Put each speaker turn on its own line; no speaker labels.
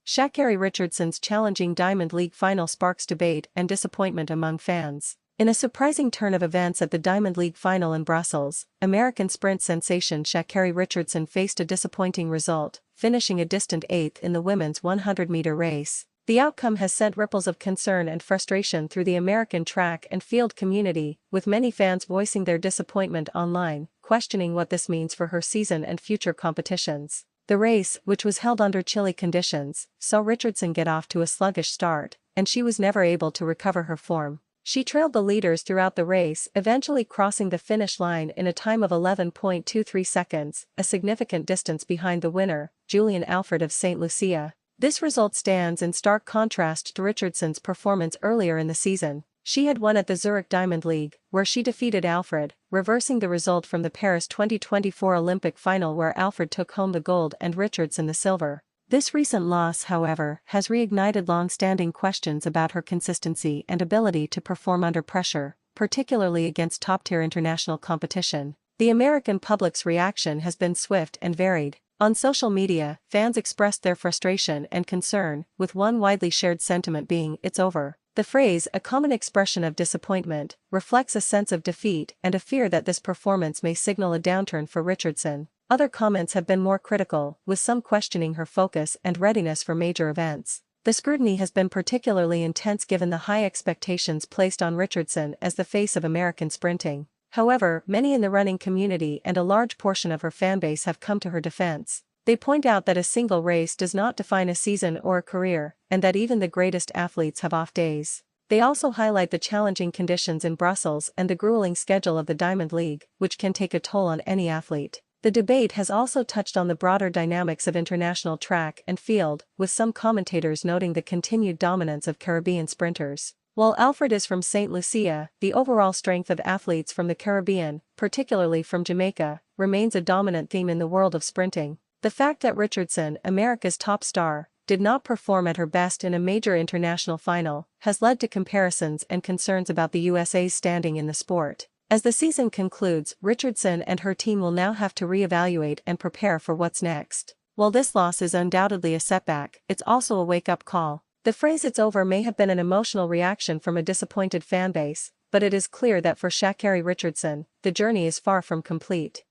Sha'Carri Richardson's challenging Diamond League final sparks debate and disappointment among fans. In a surprising turn of events at the Diamond League final in Brussels, American sprint sensation Sha'Carri Richardson faced a disappointing result, finishing a distant 8th in the women's 100-meter race. The outcome has sent ripples of concern and frustration through the American track and field community, with many fans voicing their disappointment online, questioning what this means for her season and future competitions. The race, which was held under chilly conditions, saw Richardson get off to a sluggish start, and she was never able to recover her form. She trailed the leaders throughout the race, eventually crossing the finish line in a time of 11.23 seconds, a significant distance behind the winner, Julian Alfred of St. Lucia. This result stands in stark contrast to Richardson's performance earlier in the season. She had won at the Zurich Diamond League, where she defeated Alfred, reversing the result from the Paris 2024 Olympic final where Alfred took home the gold and Richardson the silver. This recent loss, however, has reignited long-standing questions about her consistency and ability to perform under pressure, particularly against top-tier international competition. The American public's reaction has been swift and varied. On social media, fans expressed their frustration and concern, with one widely shared sentiment being, "It's over." The phrase, a common expression of disappointment, reflects a sense of defeat and a fear that this performance may signal a downturn for Richardson. Other comments have been more critical, with some questioning her focus and readiness for major events. The scrutiny has been particularly intense given the high expectations placed on Richardson as the face of American sprinting. However, many in the running community and a large portion of her fanbase have come to her defense. They point out that a single race does not define a season or a career, and that even the greatest athletes have off days. They also highlight the challenging conditions in Brussels and the grueling schedule of the Diamond League, which can take a toll on any athlete. The debate has also touched on the broader dynamics of international track and field, with some commentators noting the continued dominance of Caribbean sprinters. While Alfred is from St. Lucia, the overall strength of athletes from the Caribbean, particularly from Jamaica, remains a dominant theme in the world of sprinting. The fact that Richardson, America's top star, did not perform at her best in a major international final, has led to comparisons and concerns about the USA's standing in the sport. As the season concludes, Richardson and her team will now have to reevaluate and prepare for what's next. While this loss is undoubtedly a setback, it's also a wake-up call. The phrase "it's over" may have been an emotional reaction from a disappointed fanbase, but it is clear that for Sha'Carri Richardson, the journey is far from complete.